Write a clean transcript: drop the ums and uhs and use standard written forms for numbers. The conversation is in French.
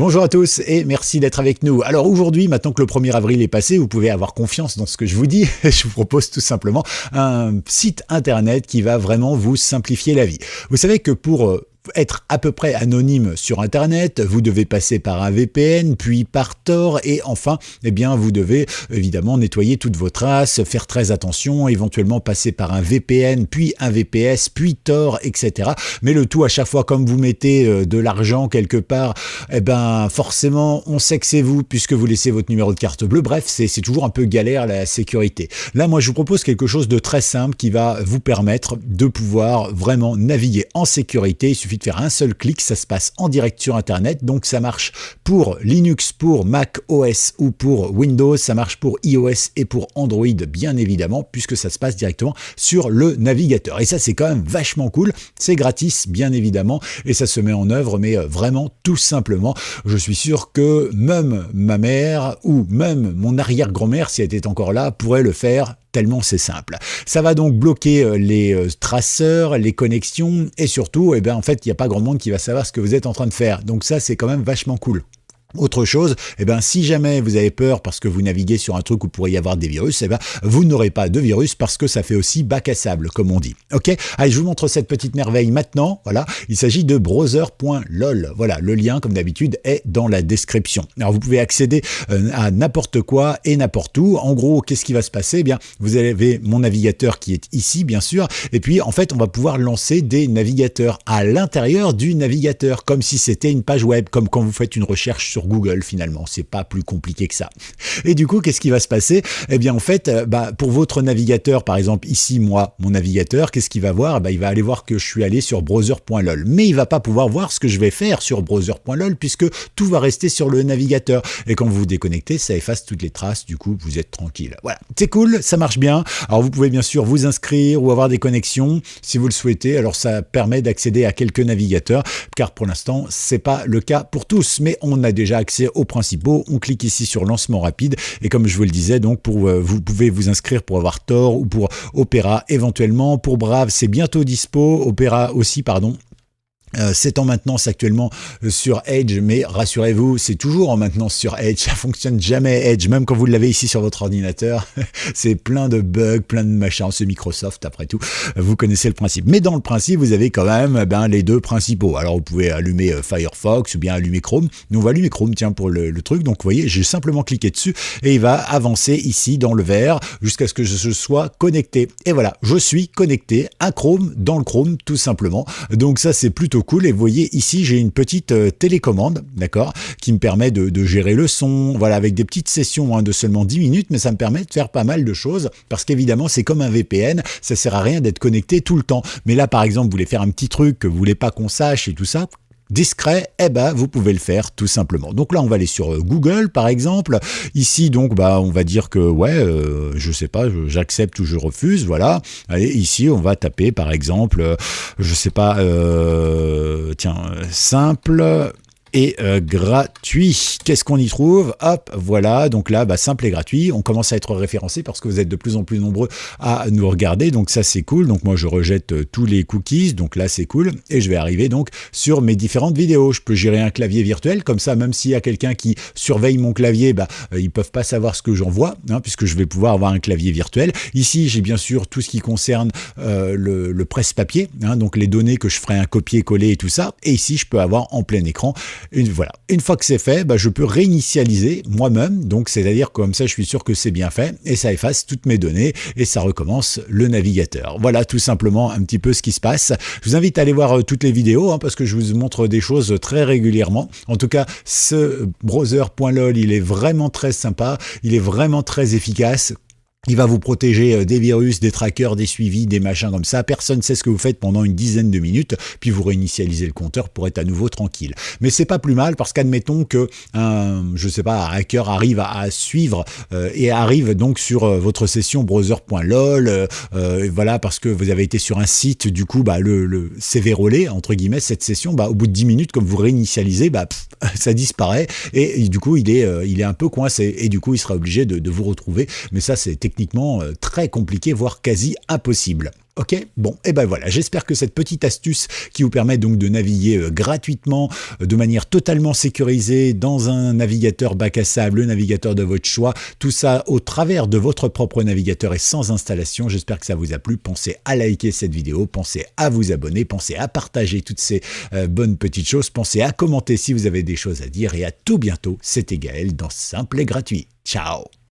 Bonjour à tous et merci d'être avec nous. Alors aujourd'hui, maintenant que le 1er avril est passé, vous pouvez avoir confiance dans ce que je vous dis. Je vous propose tout simplement un site internet qui va vraiment vous simplifier la vie. Vous savez que pour être à peu près anonyme sur Internet, vous devez passer par un VPN, puis par Tor, et enfin, eh bien, vous devez évidemment nettoyer toutes vos traces, faire très attention, éventuellement passer par un VPN, puis un VPS, puis Tor, etc. Mais le tout à chaque fois, comme vous mettez de l'argent quelque part, eh ben, forcément, on sait que c'est vous, puisque vous laissez votre numéro de carte bleue. Bref, c'est toujours un peu galère la sécurité. Là, moi, je vous propose quelque chose de très simple qui va vous permettre de pouvoir vraiment naviguer en sécurité. Il suffit de faire un seul clic, ça se passe en direct sur Internet, donc ça marche pour Linux, pour Mac OS ou pour Windows, ça marche pour iOS et pour Android bien évidemment, puisque ça se passe directement sur le navigateur. Et ça c'est quand même vachement cool, c'est gratis bien évidemment, et ça se met en œuvre, mais vraiment tout simplement. Je suis sûr que même ma mère ou même mon arrière-grand-mère, si elle était encore là, pourrait le faire. Tellement c'est simple. Ça va donc bloquer les traceurs, les connexions et surtout, eh ben, en fait, il n'y a pas grand monde qui va savoir ce que vous êtes en train de faire. Donc ça, c'est quand même vachement cool. Autre chose, eh ben, si jamais vous avez peur parce que vous naviguez sur un truc où pourrait y avoir des virus, eh ben, vous n'aurez pas de virus parce que ça fait aussi bac à sable, comme on dit. Ok ? Allez, je vous montre cette petite merveille maintenant. Voilà, il s'agit de browser.lol. Voilà, le lien, comme d'habitude, est dans la description. Alors, vous pouvez accéder à n'importe quoi et n'importe où. En gros, qu'est-ce qui va se passer ? Eh bien, vous avez mon navigateur qui est ici, bien sûr. Et puis, en fait, on va pouvoir lancer des navigateurs à l'intérieur du navigateur, comme si c'était une page web, comme quand vous faites une recherche sur Google finalement, c'est pas plus compliqué que ça. Et du coup, qu'est-ce qui va se passer ? Eh bien en fait, pour votre navigateur, par exemple ici, moi, mon navigateur, qu'est-ce qu'il va voir ? Il va aller voir que je suis allé sur browser.lol, mais il va pas pouvoir voir ce que je vais faire sur browser.lol puisque tout va rester sur le navigateur. Et quand vous vous déconnectez, ça efface toutes les traces, du coup, vous êtes tranquille. Voilà, c'est cool, ça marche bien. Alors vous pouvez bien sûr vous inscrire ou avoir des connexions si vous le souhaitez. Alors ça permet d'accéder à quelques navigateurs, car pour l'instant, c'est pas le cas pour tous, mais on a déjà accès aux principaux. On clique ici sur lancement rapide et comme je vous le disais, donc vous pouvez vous inscrire pour avoir Tor ou pour Opera éventuellement. Pour Brave, c'est bientôt dispo. Opera aussi, pardon. C'est en maintenance actuellement sur Edge, mais rassurez-vous, c'est toujours en maintenance sur Edge, ça fonctionne jamais Edge, même quand vous l'avez ici sur votre ordinateur, c'est plein de bugs, plein de machins, c'est Microsoft après tout, vous connaissez le principe. Mais dans le principe, vous avez quand même les deux principaux. Alors vous pouvez allumer Firefox ou bien allumer Chrome. Nous on va allumer Chrome, tiens, pour le truc, donc vous voyez, j'ai simplement cliqué dessus et il va avancer ici dans le vert jusqu'à ce que je sois connecté. Et voilà, je suis connecté à Chrome, dans le Chrome tout simplement, donc ça c'est plutôt cool. Et vous voyez ici j'ai une petite télécommande, d'accord, qui me permet de gérer le son, voilà, avec des petites sessions de seulement 10 minutes, mais ça me permet de faire pas mal de choses, parce qu'évidemment c'est comme un VPN, ça sert à rien d'être connecté tout le temps, mais là par exemple vous voulez faire un petit truc que vous voulez pas qu'on sache et tout ça, discret, eh ben vous pouvez le faire tout simplement. Donc là on va aller sur Google par exemple. Ici donc on va dire que je sais pas, j'accepte ou je refuse, voilà. Allez, ici on va taper par exemple je sais pas simple et gratuit. Qu'est-ce qu'on y trouve ? Hop, voilà, donc là, simple et gratuit. On commence à être référencé parce que vous êtes de plus en plus nombreux à nous regarder, donc ça c'est cool. Donc moi je rejette tous les cookies, donc là c'est cool. Et je vais arriver donc sur mes différentes vidéos. Je peux gérer un clavier virtuel, comme ça même s'il y a quelqu'un qui surveille mon clavier, ils peuvent pas savoir ce que j'envoie, puisque je vais pouvoir avoir un clavier virtuel. Ici j'ai bien sûr tout ce qui concerne le presse-papier, donc les données que je ferai un copier-coller et tout ça. Et ici je peux avoir en plein écran. Voilà. Une fois que c'est fait, je peux réinitialiser moi-même, donc c'est-à-dire comme ça je suis sûr que c'est bien fait et ça efface toutes mes données et ça recommence le navigateur. Voilà tout simplement un petit peu ce qui se passe. Je vous invite à aller voir toutes les vidéos parce que je vous montre des choses très régulièrement. En tout cas, ce browser.lol, il est vraiment très sympa, il est vraiment très efficace. Il va vous protéger des virus, des trackers, des suivis, des machins comme ça. Personne ne sait ce que vous faites pendant une dizaine de minutes, puis vous réinitialisez le compteur pour être à nouveau tranquille. Mais c'est pas plus mal parce qu'admettons que un hacker arrive à suivre et arrive donc sur votre session browser.lol, voilà, parce que vous avez été sur un site, du coup c'est vérolé entre guillemets cette session. Au bout de 10 minutes, comme vous réinitialisez, ça disparaît et du coup il est un peu coincé et du coup il sera obligé de vous retrouver. Mais ça c'est techniquement très compliqué, voire quasi impossible. Ok, bon, et ben voilà, j'espère que cette petite astuce qui vous permet donc de naviguer gratuitement, de manière totalement sécurisée dans un navigateur bac à sable, le navigateur de votre choix, tout ça au travers de votre propre navigateur et sans installation, j'espère que ça vous a plu. Pensez à liker cette vidéo, pensez à vous abonner, pensez à partager toutes ces bonnes petites choses, pensez à commenter si vous avez des choses à dire et à tout bientôt, c'était Gaël dans Simple et Gratuit. Ciao!